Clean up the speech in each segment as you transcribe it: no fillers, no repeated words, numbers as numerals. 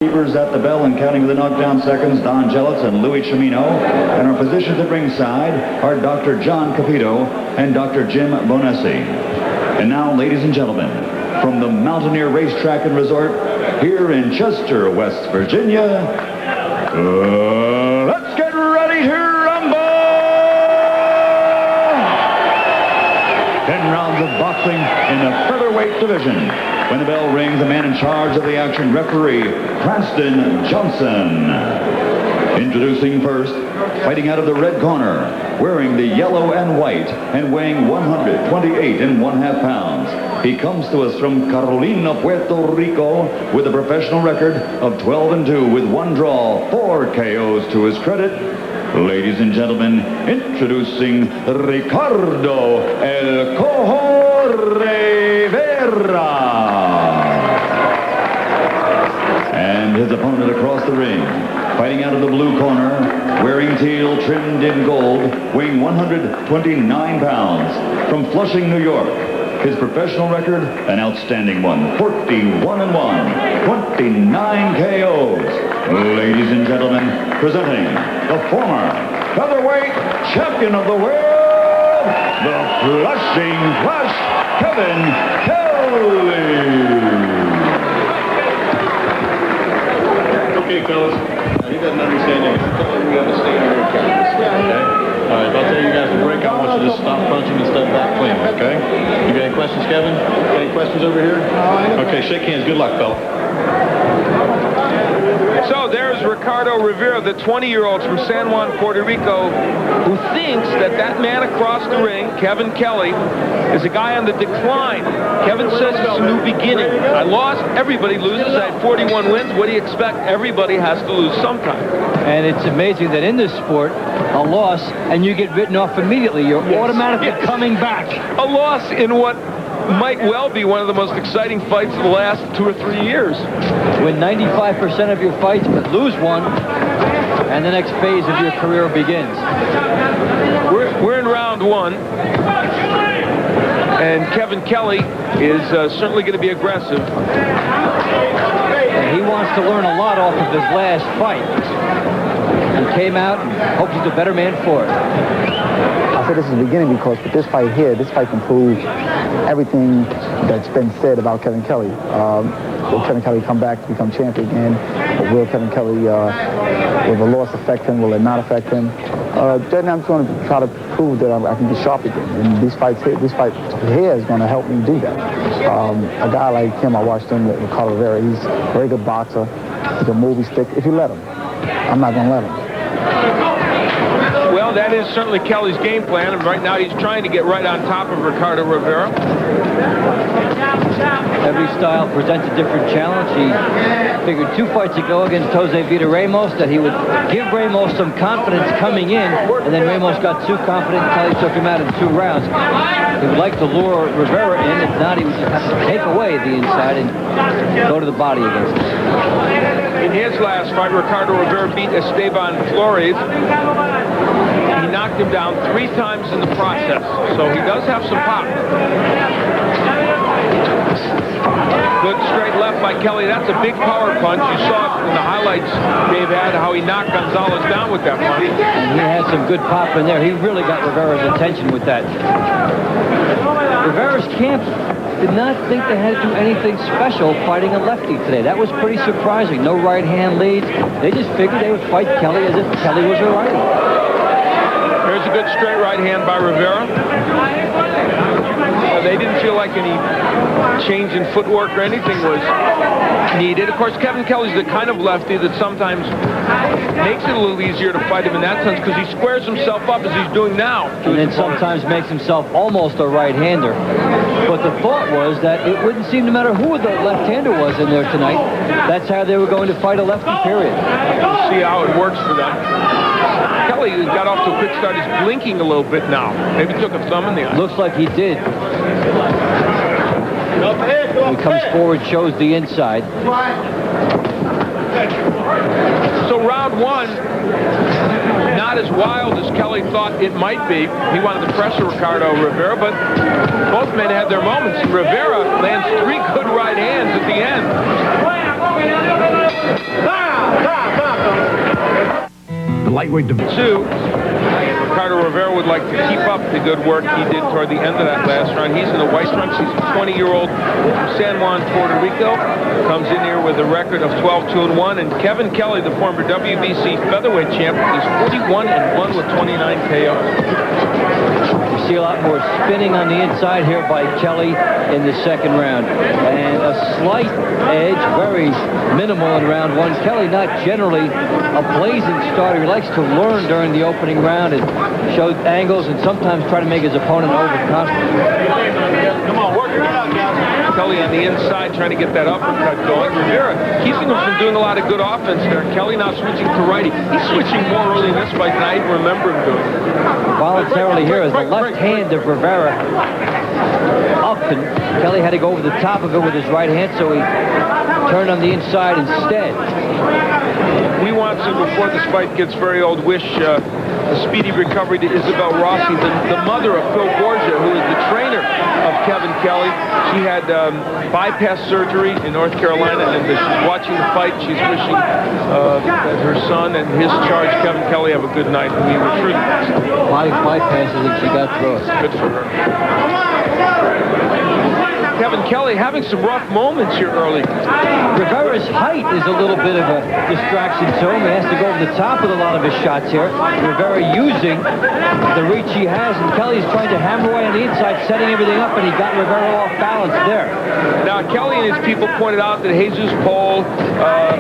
Keepers at the bell and counting the knockdown seconds, Don Jelitz and Louis Chimino. And our physicians at ringside are Dr. John Capito and Dr. Jim Bonessi. And now, ladies and gentlemen, from the Mountaineer Racetrack and Resort here in Chester, West Virginia, let's get ready to rumble! 10 rounds of boxing in the featherweight division. When the bell rings, the man in charge of the action, referee Preston Johnson. Introducing first, fighting out of the red corner, wearing the yellow and white, and weighing 128 1/2 pounds. He comes to us from Carolina, Puerto Rico, with a professional record of 12-2 with 1 draw, 4 KOs to his credit. Ladies and gentlemen, introducing Ricardo El Cojo Rivera. And his opponent across the ring, fighting out of the blue corner, wearing teal trimmed in gold, weighing 129 pounds, from Flushing, New York. His professional record, an outstanding one, 41-1, 29 KOs. Ladies and gentlemen, presenting the former featherweight champion of the world, the Flushing Flash, Kevin Kelley. Okay, fellas. He doesn't understand anything. We understand your cameras. Okay? All right, if I tell you guys to break, I want you to stop punching and step back clean, okay? You got any questions, Kevin? Any questions over here? Okay, shake hands. Good luck, fella. So there's Ricardo Rivera, the 20-year-old from San Juan, Puerto Rico, who thinks that man across the ring, Kevin Kelley, is a guy on the decline. Kevin says it's a new beginning. I lost. Everybody loses. I had 41 wins. What do you expect? Everybody has to lose sometime. And it's amazing that in this sport, a loss, and you get written off immediately. You're automatically coming back. A loss in what might well be one of the most exciting fights of the last 2 or 3 years. Win 95% of your fights, but lose one, and the next phase of your career begins. We're in round 1, and Kevin Kelley is certainly going to be aggressive. And he wants to learn a lot off of his last fight. He came out and hopes he's a better man for it. I said this is the beginning because with this fight here, this fight can prove everything that's been said about Kevin Kelley. Will Kevin Kelley come back to become champion again? Or will Kevin Kelley, will the loss affect him? Will it not affect him? Then I'm going to try to prove that I can be sharp again. And this fight here is going to help me do that. A guy like him, I watched him with Ricardo Rivera. He's a very good boxer. He can move his stick if you let him. I'm not going to let him. Well, that is certainly Kelley's game plan, and right now he's trying to get right on top of Ricardo Rivera. Every style presents a different challenge. He figured 2 fights ago against Jose Vita Ramos that he would give Ramos some confidence coming in, and then Ramos got too confident and Kelley took him out in 2 rounds. He would like to lure Rivera in. If not, he would just have to take away the inside and go to the body against him. In his last fight, Ricardo Rivera beat Esteban Flores. He knocked him down 3 times in the process, so he does have some pop. Good straight left by Kelley. That's a big power punch. You saw in the highlights Dave had how he knocked Gonzalez down with that punch. And he had some good pop in there. He really got Rivera's attention with that. Rivera's camp did not think they had to do anything special fighting a lefty today. That was pretty surprising. No right hand leads. They just figured they would fight Kelley as if Kelley was a righty. There's a good straight right hand by Rivera. They didn't feel like any change in footwork or anything was needed. Of course, Kevin Kelley's the kind of lefty that sometimes makes it a little easier to fight him in that sense because he squares himself up as he's doing now. And then sometimes makes himself almost a right-hander. But the thought was that it wouldn't seem to matter who the left-hander was in there tonight. That's how they were going to fight a lefty, period. We'll see how it works for them. Kelley got off to a quick start. He's blinking a little bit now. Maybe took a thumb in the eye. Looks like he did. When he comes forward, shows the inside. So round 1, not as wild as Kelley thought it might be. He wanted to pressure Ricardo Rivera, but both men had their moments. Rivera lands 3 good right hands at the end. The lightweight division. Ricardo Rivera would like to keep up the good work he did toward the end of that last round. He's in the white trunks. He's a 20-year-old from San Juan, Puerto Rico. Comes in here with a record of 12-2-1. And Kevin Kelley, the former WBC featherweight champion, is 41-1 with 29 KOs. You see a lot more spinning on the inside here by Kelley in the second round. And a slight edge, very minimal in round one. Kelley not generally a blazing starter. He likes to learn during the opening round and show angles and sometimes try to make his opponent overconfident. Come on, work it out, guys. Kelley on the inside trying to get that uppercut going. Rivera keeping him from doing a lot of good offense there. Kelley now switching to righty. He's switching more early in this fight than I even remember him doing. Voluntarily here is the left hand of Rivera up, and Kelley had to go over the top of it with his right hand, so he turned on the inside instead. We want to, before this fight gets very old, wish a speedy recovery to Isabel Rossi, the mother of Phil Borgia, who is the trainer of Kevin Kelley. She had bypass surgery in North Carolina, and she's watching the fight. She's wishing that her son and his charge, Kevin Kelley, have a good night. And we were through the 5 bypasses that she got through it. Good for her. Kevin Kelley having some rough moments here early. Rivera's height is a little bit of a distraction to him. He has to go over the top with a lot of his shots here. Rivera using the reach he has, and Kelley's trying to hammer away on the inside, setting everything up, and he got Rivera off balance there. Now, Kelley and his people pointed out that Jesus Paul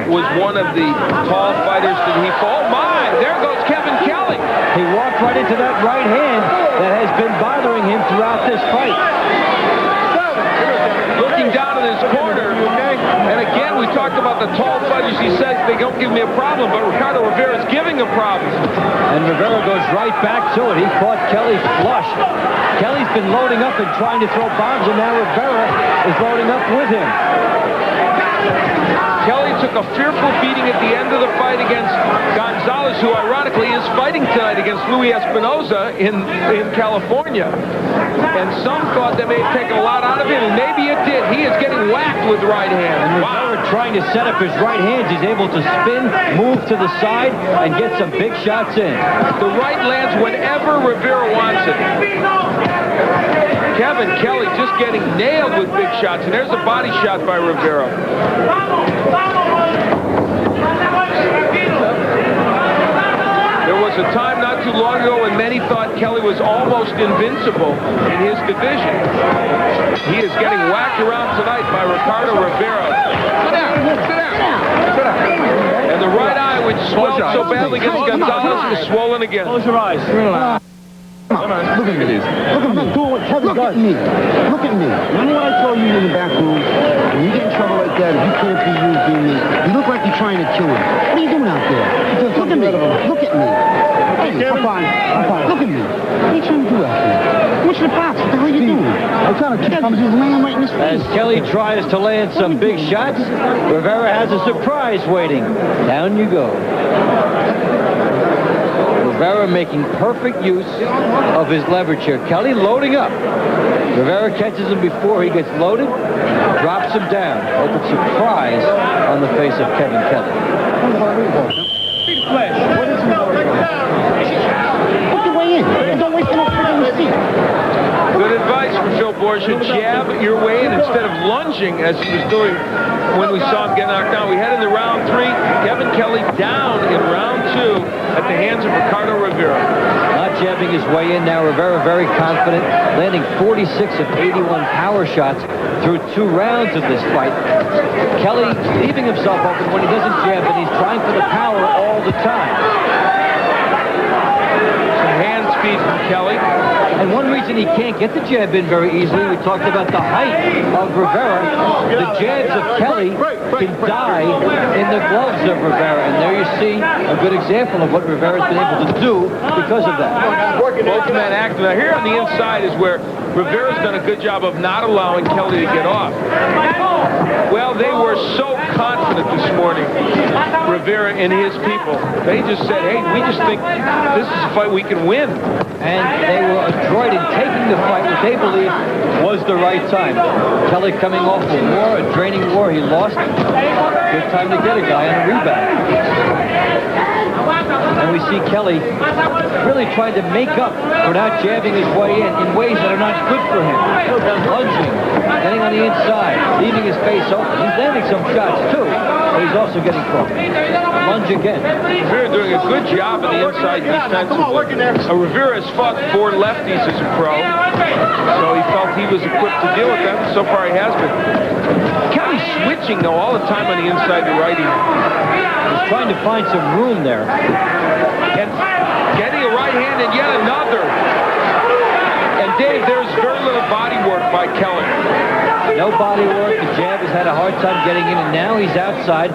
was one of the tall fighters that he fought. Oh, my! There goes Kevin Kelley. He walked right into that right hand that has been bothering him throughout this fight. Looking down in his corner, and again, we talked about the tall fighters. He says they don't give me a problem, but Ricardo Rivera is giving him problems. And Rivera goes right back to it. He fought Kelley flush. Kelley's been loading up and trying to throw bombs, and now Rivera is loading up with him. Kelley took a fearful beating at the end of the fight against Gonzalez, who ironically is fighting tonight against Luis Espinoza in California. And some thought that may have taken a lot out of him, and maybe it did. He is getting whacked with right hand. And Rivera trying to set up his right hands. He's able to spin, move to the side, and get some big shots in. The right lands whenever Rivera wants it. Kevin Kelley just getting nailed with big shots, and there's a body shot by Rivera. There was a time not too long ago when many thought Kelley was almost invincible in his division. He is getting whacked around tonight by Ricardo Rivera. Sit down, sit down, sit down. And the right eye, which swelled so badly against Gonzalez, is swollen again. Close your eyes. Come on, look at me. Look at me. Doing what Kevin does. Look at me. Look at me. Remember when I told you in the back room, when you get in trouble like that, if you can't be you, be me. You look like you're trying to kill him. What are you doing out there? Look at me. Look at me. Hey, I'm fine. I'm fine. Look at me. What are you trying to do out there? What's the box? What the hell are you doing? I'm trying to kill him. He's laying right in his face. As Kelley tries to land some big shots, Rivera has a surprise waiting. Down you go. Rivera making perfect use of his leverage here. Kelley loading up. Rivera catches him before he gets loaded, drops him down. Open surprise on the face of Kevin Kelley. Put your way in. Don't wait for no freaking receipt. Good advice from Phil Borgia. Jab your way in instead of lunging as he was doing when we saw him get knocked down. We head into round 3. Kevin Kelley down in round 2 at the hands of Ricardo Rivera. Not jabbing his way in now. Rivera very confident, landing 46 of 81 power shots through 2 rounds of this fight. Kelley leaving himself open when he doesn't jab, and he's trying for the power all the time. Some hand speed from Kelley. And one reason he can't get the jab in very easily, we talked about the height of Rivera. The jabs of Kelley can die in the gloves of Rivera. And there you see a good example of what Rivera's been able to do because of that. Both men active. Now here on the inside is where Rivera's done a good job of not allowing Kelley to get off. Well, they were so confident this morning. Rivera and his people. They just said, hey, we just think this is a fight we can win. And they were adroit in taking the fight, which they believe was the right time. Kelley coming off a war, a draining war. He lost. Good time to get a guy on a rebound. And we see Kelley really trying to make up for not jabbing his way in ways that are not good for him. Lunging, getting on the inside, leaving his face open. He's landing some shots too, but he's also getting caught. Lunge again. Rivera doing a good job on the inside defensively. Rivera has fought 4 lefties as a pro, so he felt he was equipped to deal with them. So far he has been. Kelley switching though all the time on the inside to righty. He's trying to find some room there. And getting a right hand and yet another. And Dave, there's very little body work by Kelley. No body work. The jab has had a hard time getting in, and now he's outside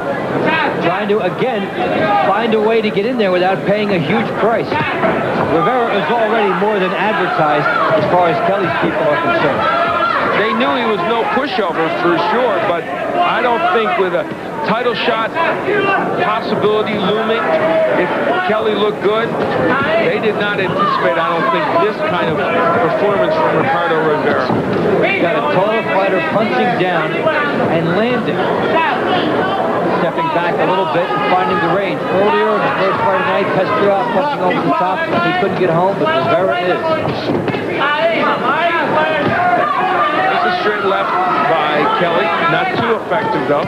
trying to, again, find a way to get in there without paying a huge price. Rivera is already more than advertised as far as Kelley's people are concerned. They knew he was no pushover for sure, but I don't think with a title shot possibility looming, if Kelley looked good, they did not anticipate, I don't think, this kind of performance from Ricardo Rivera. Got a taller fighter punching down and landing. Stepping back a little bit and finding the range. Earlier in the first fight tonight, Pestriot punching over the top. He couldn't get home, but Rivera is. This is straight left by Kelley. Not too effective, though.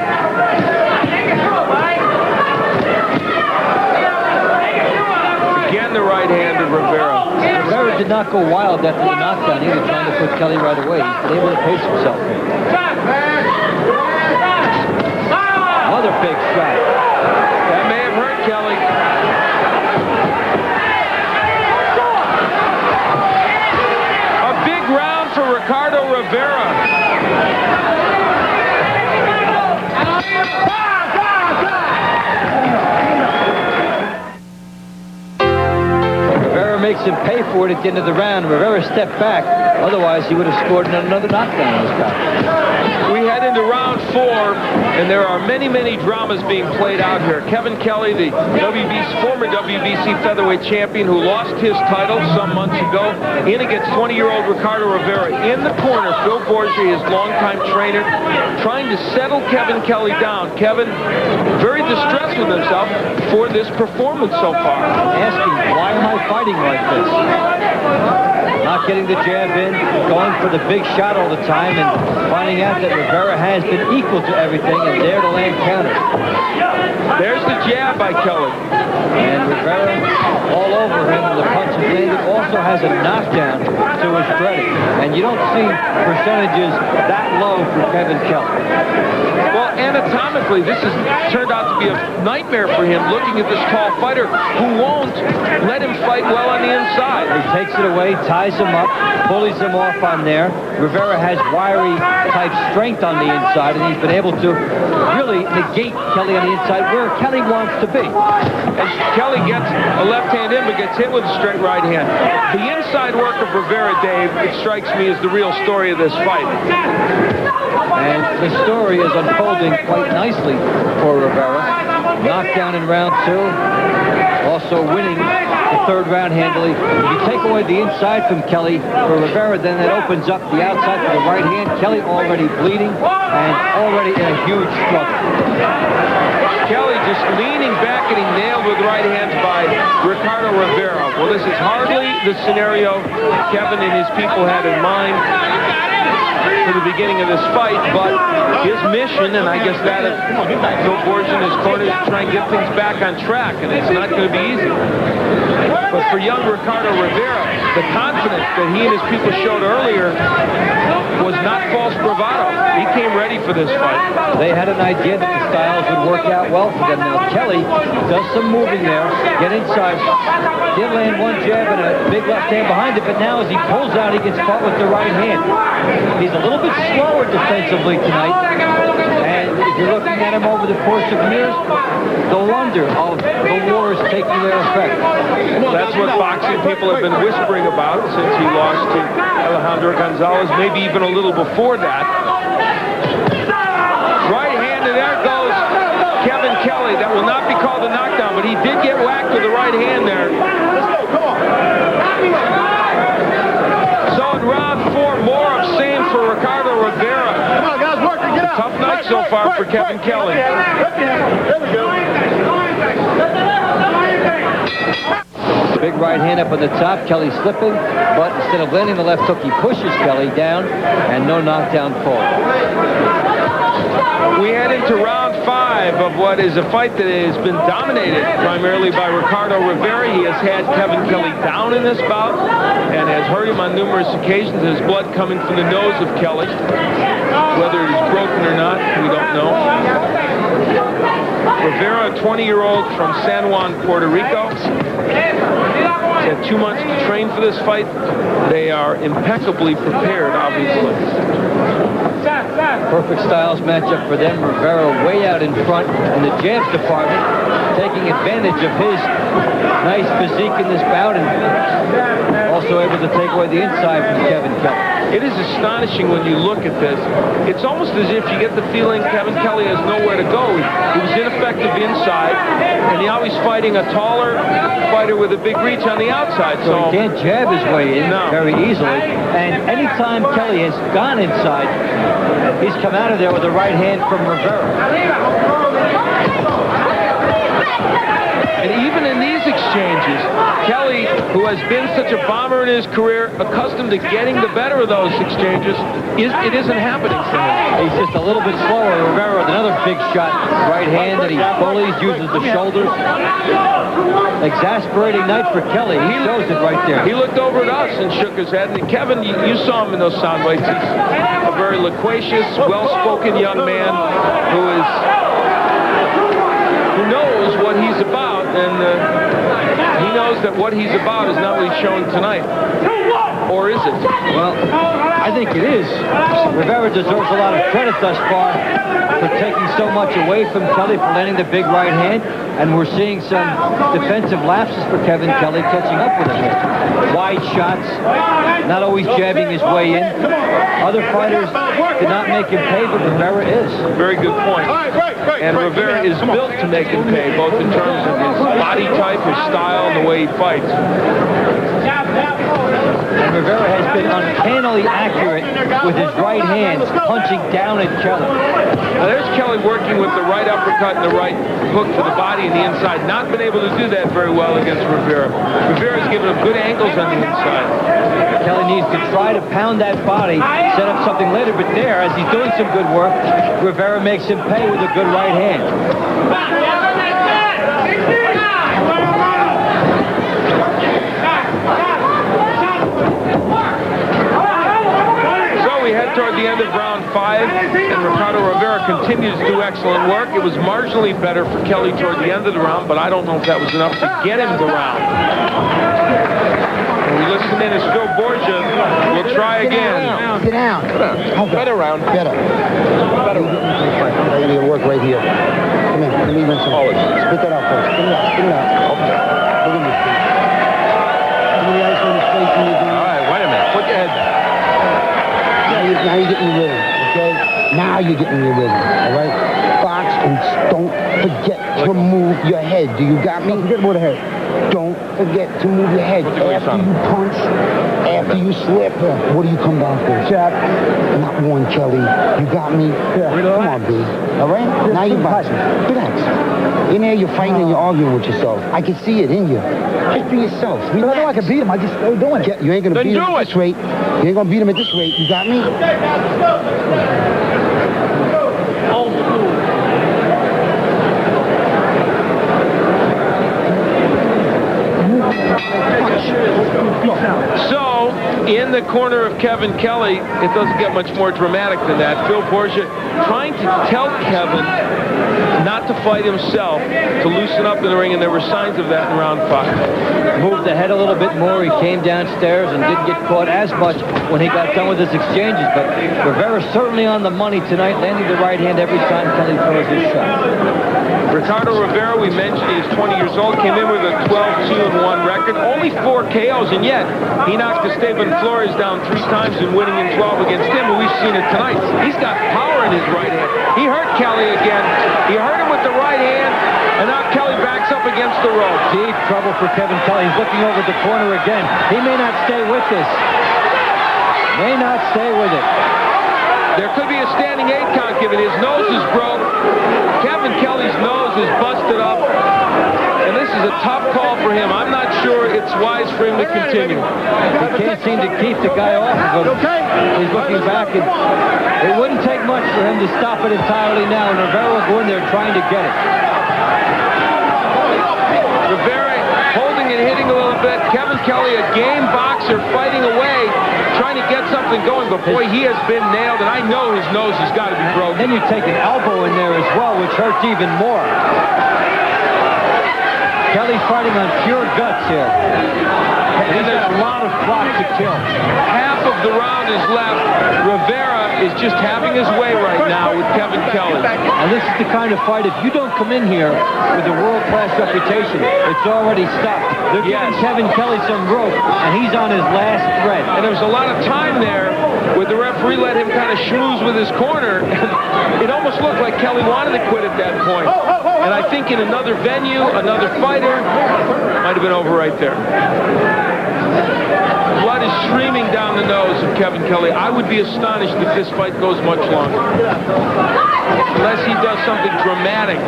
Again, the right hand of Rivera. Rivera did not go wild after the knockdown, either, trying to put Kelley right away. He's been able to pace himself here. Another big shot. That may have hurt Kelley. A big round for Ricardo Rivera. Rivera makes him pay for it at the end of the round. Rivera stepped back. Otherwise, he would have scored another knockdown on this guy. We head into round 4, and there are many, many dramas being played out here. Kevin Kelley, the former WBC featherweight champion who lost his title some months ago, in against 20-year-old Ricardo Rivera. In the corner, Phil Borgia, his longtime trainer, trying to settle Kevin Kelley down. Kevin, very distressed with himself for this performance so far. Asking, why am I fighting like this? Not getting the jab in, going for the big shot all the time, and finding out that Rivera has been equal to everything and there to land counters. There's the jab by Kelley. And Rivera all over him, and the punch is landed. Also has a knockdown to his credit. And you don't see percentages that low for Kevin Kelley. Well, anatomically, this has turned out to be a nightmare for him, looking at this tall fighter who won't let him fight well on the inside. He takes it away, ties him up, pulls him off on there. Rivera has wiry type strength on the inside, and he's been able to really negate Kelley on the inside where Kelley wants to be. As Kelley gets a left hand in, but gets hit with a straight right hand. The inside work of Rivera, Dave, it strikes me as the real story of this fight. And the story is unfolding quite nicely for Rivera. Knockdown in round 2. Also winning the third round handily. If you take away the inside from Kelley for Rivera, then that opens up the outside for the right hand. Kelley already bleeding and already in a huge struggle. Kelley just leaning back, getting nailed with right hands by Ricardo Rivera. Well, this is hardly the scenario Kevin and his people had in mind for the beginning of this fight, but his mission, and I guess that of Phil Borgia in his corner, is to try and get things back on track, and it's not going to be easy. But for young Ricardo Rivera, the confidence that he and his people showed earlier was not false bravado. He came ready for this fight. They had an idea that the styles would work out well for them. Now, Kelley does some moving there, get inside, did land one jab and a big left hand behind it, but now as he pulls out, he gets caught with the right hand. He's a little bit slower defensively tonight, and if you're looking at him over the course of years, the wonder of the wars taking their effect. That's what boxing people have been whispering about since he lost to Alejandro Gonzalez, maybe even a little before that. Right hand, and there goes Kevin Kelley. That will not be called a knockdown, but he did get whacked with the right hand there. Let's go, come on. So in round 4, more of same for Ricardo Rivera. Come on, guys, work it, get out. Tough night so far for Kevin Kelley. There we go. Big right hand up on the top. Kelley slipping, but instead of landing the left hook, he pushes Kelley down, and no knockdown call. We head into round 5 of what is a fight that has been dominated primarily by Ricardo Rivera. He has had Kevin Kelley down in this bout and has hurt him on numerous occasions. There's blood coming from the nose of Kelley. Whether it is broken or not, we don't know. Rivera, a 20-year-old from San Juan, Puerto Rico. He's had 2 months to train for this fight. They are impeccably prepared, obviously. Perfect styles matchup for them. Rivera way out in front in the jabs department, taking advantage of his nice physique in this bout and also able to take away the inside from Kevin Kelley. It is astonishing when you look at this. It's almost as if you get the feeling Kevin Kelley has nowhere to go. He was ineffective inside, and now he's fighting a taller fighter with a big reach on the outside. So he can't jab his way in very easily. And anytime Kelley has gone inside, he's come out of there with a right hand from Rivera. And even in these exchanges, Kelley, who has been such a bomber in his career, accustomed to getting the better of those exchanges, it isn't happening for him. He's just a little bit slower. Rivera with another big shot. Right hand that he bullies, uses the shoulders. Exasperating night for Kelley. He shows it right there. He looked over at us and shook his head. And Kevin, you saw him in those sound bites. He's a very loquacious, well-spoken young man who knows what he's about, and he knows that what he's about is not what he's showing tonight. Or is it? Well, I think it is. Rivera deserves a lot of credit thus far for taking so much away from Kelley, for landing the big right hand, and we're seeing some defensive lapses for Kevin Kelley catching up with him here. Wide shots, not always jabbing his way in. Other fighters did not make him pay, but Rivera is. Very good point. And Rivera is built to make him pay, both in terms of his body type, his style, and the way he fights. And Rivera has been uncannily accurate with his right hand, punching down at Kelley. Now there's Kelley working with the right uppercut and the right hook to the body and the inside. Not been able to do that very well against Rivera. Rivera's given him good angles on the inside. Kelley needs to try to pound that body, set up something later, but there, as he's doing some good work, Rivera makes him pay with a good right hand. We head toward the end of round 5, and Ricardo Rivera continues to do excellent work. It was marginally better for Kelley toward the end of the round, but I don't know if that was enough to get him the round. When we listen in as Phil Borgia, we'll try again. Sit down. Better round. Better. I need to work right here. Come here. Let me even some. Spit that out first. Spit it out. Spit it out. Look at me. Give me the ice on his face when you're doing. All right, wait a minute. Put your head back. Now you're getting your rhythm, okay? Now you're getting your rhythm, all right? Box and don't forget to move your head. Do you got me? Don't forget to move the head. Don't forget to move your head. After you punch, after you slip, what do you come down for? Jab. Not one, Kelley. You got me? Yeah. Come on, dude. All right? Now you're boxing. Relax. In there, you're fighting and you're arguing with yourself. I can see it in you. Just be yourself. Relax. I know I can beat him. I just still doing it. You ain't going to beat him at this rate. You ain't going to beat him at this rate. You got me? So, in the corner of Kevin Kelley, it doesn't get much more dramatic than that. Phil Borgia trying to tell Kevin not to fight himself, to loosen up in the ring, and there were signs of that in round 5. Moved ahead a little bit more. He came downstairs and didn't get caught as much when he got done with his exchanges, but Rivera certainly on the money tonight, landing the right hand every time Kelley throws his shot. Ricardo Rivera, we mentioned he's 20 years old, came in with a 12-2-1 record, only 4 KOs, and yet he knocked Esteban Flores down 3 times and winning in 12 against him, and we've seen it tonight. He's got power in his right hand. He hurt Kelley again. He hurt him with the right hand, And now Kelley backs up against the rope. Deep trouble for Kevin Kelley. He's looking over the corner again. He may not stay with this. May not stay with it. There could be a standing 8 count given. His nose is broke. Kevin Kelley's nose is busted up. And this is a tough call for him. I'm not sure it's wise for him to continue. He can't seem to keep the guy off of him. He's looking back, and it wouldn't take much for him to stop it entirely now. And Rivera will go in there trying to get it. Rivera holding and hitting a little bit. Kevin Kelley, a game boxer, fighting away, trying to get something going. But boy, he has been nailed, and I know his nose has got to be broken. Then you take an elbow in there as well, which hurts even more. Kelley fighting on pure guts here. And he's got a lot of clock to kill. Half of the round is left. Rivera is just having his way right now with Kevin Kelley. And this is the kind of fight, if you don't come in here with a world-class reputation, it's already stopped. They're giving Kevin Kelley some rope, and he's on his last thread. And there was a lot of time there where the referee let him kind of schmooze with his corner. And it almost looked like Kelley wanted to quit at that point. And I think in another venue, another fighter, might have been over right there. Blood is streaming down the nose of Kevin Kelley. I would be astonished if this fight goes much longer. Unless he does something dramatic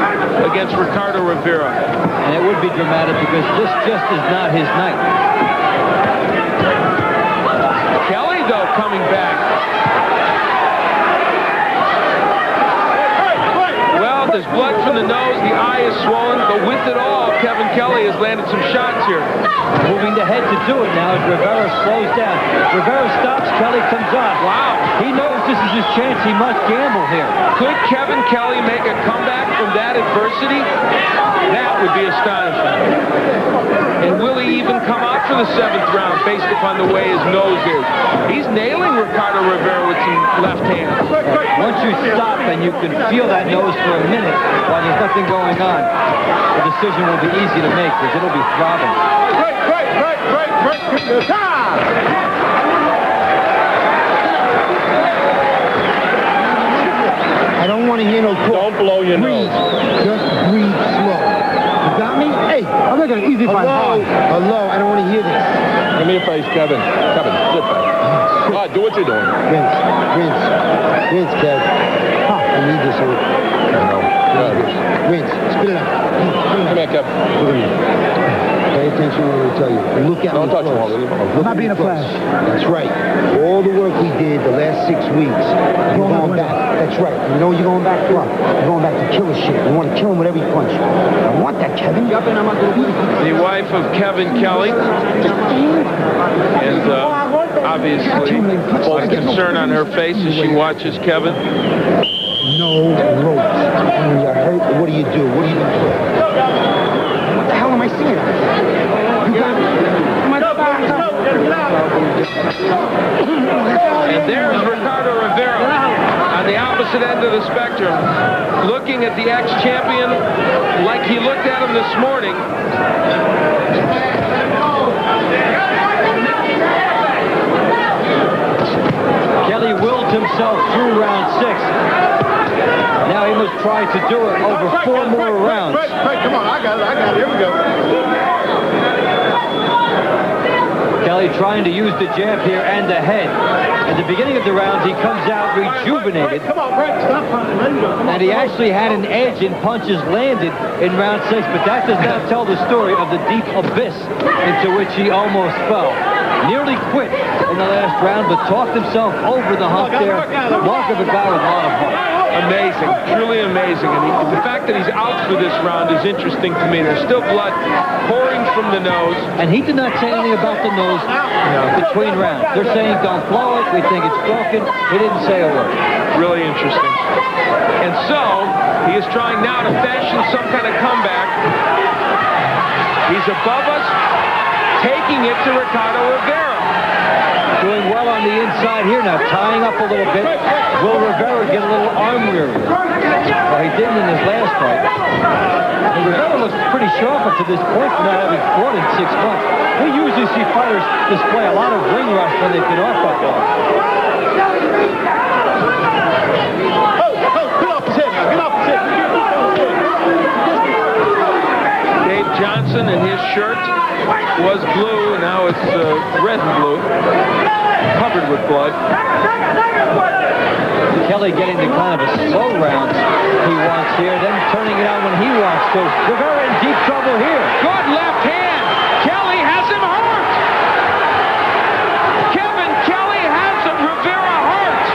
against Ricardo Rivera. And it would be dramatic because this just is not his night. Kelley, though, coming back. Well, there's blood from the nose. The eye is swollen. But with it all, Kevin Kelley has landed some shots here. Moving the head to do it now as Rivera slows down. Rivera stops, Kelley comes on. Wow. He knows this is his chance. He must gamble here. Could Kevin Kelley make a comeback from that adversity? That would be astonishing. And will he even come out for the 7th round based upon the way his nose is? He's nailing Ricardo Rivera with some left hand. Once you stop and you can feel that nose for a minute while there's nothing going on, the decision will be easy to make because it'll be throbbing. I don't want to hear no talk. Don't blow your nose. Just breathe slow. You got me? Hey, I'm not going to easy fight hard. Hello, I don't want to hear this. Give me your face, Kevin. Kevin, sit back. All right, do what you're doing. Rinse, Kev. I need this. I know. Rinse, spit it out. Come here, Kevin. Look at me. Pay attention to what I tell you. Look at me Don't touch him, close. Holly. I'm not being a flash. That's right. All the work we did the last 6 weeks, you're going back. That's right. You know what you're going back to? You're going back to killer shit. You want to kill him with every punch. I want that, Kevin. The wife of Kevin Kelley. And obviously, a lot of concern on her face as she watches Kevin. No ropes. And when you're hurt, what do you do? What do you do? What the hell am I seeing? You got And there's Ricardo Rivera on the opposite end of the spectrum, looking at the ex-champion like he looked at him this morning. Kelley willed himself through round 6. Now he must try to do it over 4 more rounds. Come on, I got it. Here we go. Kelley trying to use the jab here and the head. At the beginning of the round, he comes out rejuvenated. Come on, Frank, stop punching. And he actually had an edge in punches landed in round 6, but that does not tell the story of the deep abyss into which he almost fell. Nearly quit in the last round, but talked himself over the hump there. Mark of a guy with a lot of heart. Amazing, truly amazing. And the fact that he's out for this round is interesting to me. There's still blood pouring from the nose. And he did not say anything about the nose between rounds. They're saying don't blow it, we think it's broken. He didn't say a word. Really interesting. And so, he is trying now to fashion some kind of comeback. He's above us, taking it to Ricardo Rivera. Doing well on the inside here now, tying up a little bit. Will Rivera get a little arm weary? Well, he didn't in his last fight. And Rivera looks pretty sharp up to this point for not having fought in 6 months. We usually see fighters display a lot of ring rust when they've been off that long. Get off his head now. Get off his head. Johnson, and his shirt was blue, and now it's red and blue, covered with blood. Kelley getting the kind of a slow round he wants here, then turning it on when he wants to. Rivera in deep trouble here. Good left hand. Kelley has him hurt. Kevin Kelley has Rivera hurt.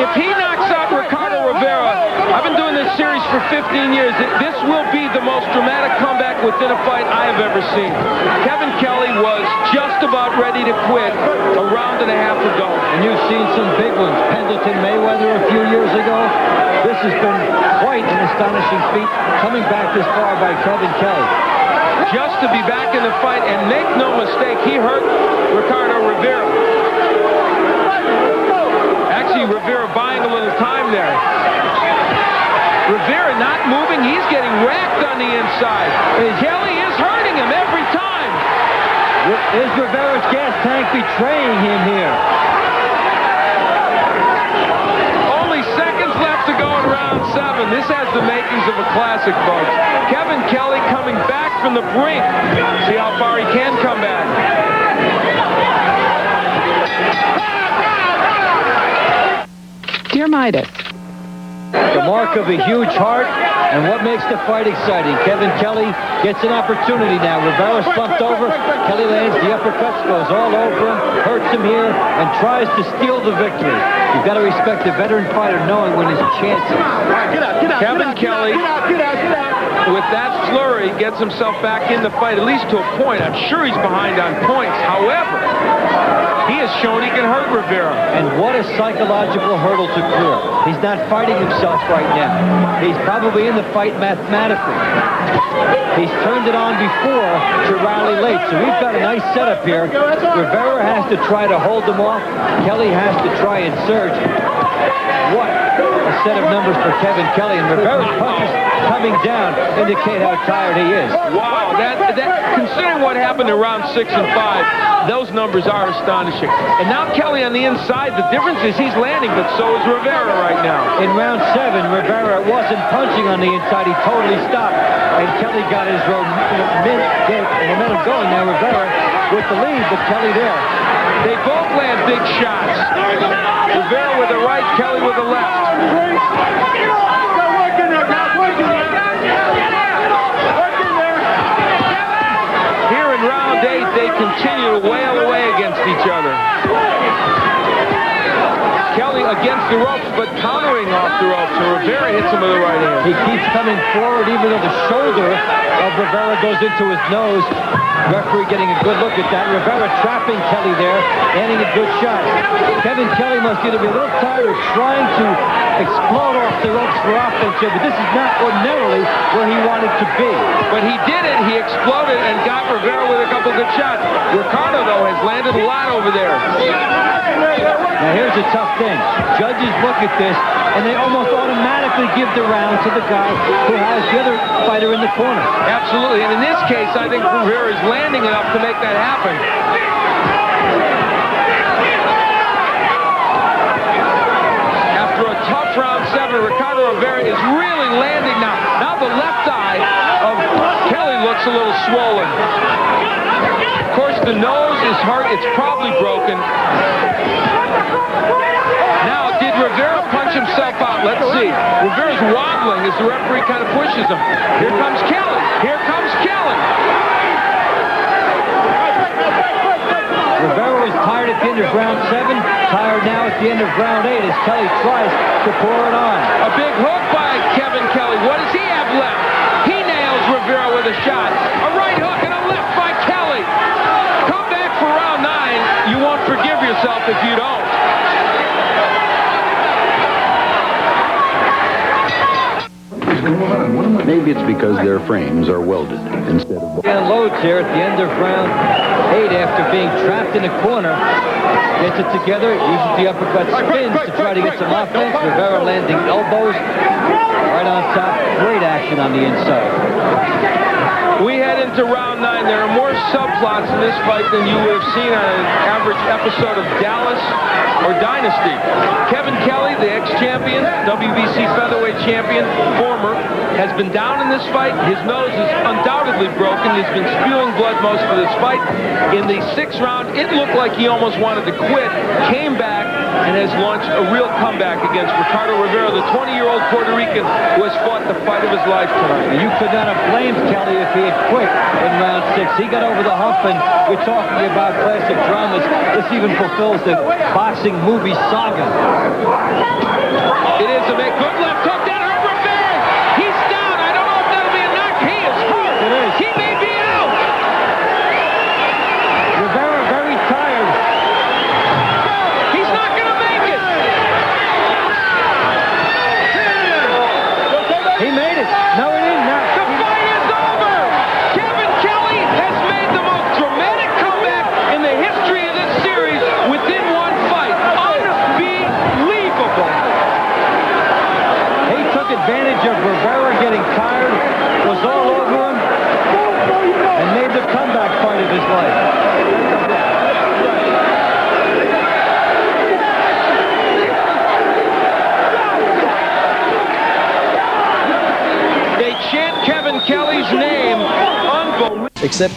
If he knocks out Ricardo Rivera, I've been doing this series for 15 years. This will be the most dramatic comeback within a fight I have ever seen. Kevin Kelley was just about ready to quit a round and a half ago. And you've seen some big ones. Pendleton Mayweather a few years ago. This has been quite an astonishing feat, coming back this far by Kevin Kelley. Just to be back in the fight, and make no mistake, he hurt Ricardo Rivera. Actually, Rivera buying a little time there. Rivera not moving. He's getting racked on the inside. Kelley is hurting him every time. Is Rivera's gas tank betraying him here? Only seconds left to go in round 7. This has the makings of a classic, folks. Kevin Kelley coming back from the brink. See how far he can come back. Dear Midas. The mark of a huge heart, and what makes the fight exciting. Kevin Kelley gets an opportunity now. Rivera slumped over. Kelley lands the uppercuts, goes all over him, hurts him here, and tries to steal the victory. You've got to respect a veteran fighter knowing when his chances. Kevin Kelley, with that flurry, gets himself back in the fight, at least to a point. I'm sure he's behind on points. However, he has shown he can hurt Rivera. And what a psychological hurdle to clear. He's not fighting himself right now. He's probably in the fight mathematically. He's turned it on before to rally late. So we've got a nice setup here. Rivera has to try to hold him off. Kelley has to try and surge. What a set of numbers for Kevin Kelley. And Rivera's punches coming down indicate how tired he is. Wow, considering what happened in round 6 and 5, those numbers are astonishing. And now Kelley on the inside, the difference is he's landing, but so is Rivera right now. In round 7, Rivera wasn't punching on the inside. He totally stopped. And Kelley got his momentum going. Now Rivera with the lead, but Kelley there. They both land big shots. Rivera with the right, Kelley with the left. Here in round 8, they continue to wail away against each other. Kelley against the ropes, but countering off the ropes, and Rivera hits him with the right hand. He keeps coming forward, even though the shoulder of Rivera goes into his nose. Referee getting a good look at that. Rivera trapping Kelley there, landing a good shot. Kevin Kelley must either be a little tired or trying to explode off the ropes for offense here, but this is not ordinarily where he wanted to be. But he did it. He exploded and got Rivera with a couple good shots. Ricardo, though, has landed a lot over there. Now, here's a tough thing. Judges look at this, and they almost automatically give the round to the guy who has the other fighter in the corner. Absolutely. And in this case, I think Rivera is landing enough to make that happen. After a tough round 7, Ricardo Rivera is really landing now. Now the left eye of Kelley looks a little swollen. Of course, the nose is hurt. It's probably broken. Now, did Rivera punch himself out? Let's see. Rivera's wobbling as the referee kind of pushes him. Here comes Kelley. Here comes Kelley. Rivera was tired at the end of round 7, tired now at the end of round 8 as Kelley tries to pour it on. A big hook by Kevin Kelley. What does he have left? He nails Rivera with a shot. A right hook and a left by Kelley. Come back for round 9. You won't forgive yourself if you don't. Maybe it's because their frames are welded instead of... Unloads here at the end of round 8 after being trapped in a corner. Gets it together, uses the uppercut spins to try to get some offense. Rivera landing elbows right on top. Great action on the inside. We head into round 9. There are more subplots in this fight than you would have seen on an average episode of Dallas or Dynasty. Kevin Kelley, the ex-champion, WBC featherweight champion, former, has been down in this fight. His nose is undoubtedly broken. He's been spewing blood most of this fight. In the 6th round, it looked like he almost wanted to quit, came back, and has launched a real comeback against Ricardo Rivera, the 20-year-old Puerto Rican who has fought the fight of his life tonight. And you could not have blamed Kelley if he had quit in round 6. He got over the hump, and we're talking about classic dramas. This even fulfills the boxing movie saga. It is a good left hook. That hurt Rivera. He's down. I don't know if that'll be a knock. He is hurt. It is. He may be out. Rivera very tired. He's not going to make it. He made it. No, he didn't. No. The fight is over. Kevin Kelley has made the most dramatic comeback in the history of this series within one fight. Unbelievable. He took advantage of Rivera getting tired, was all over him, and made the comeback fight of his life. They chant Kevin Kelley's name. Unbelievable. Except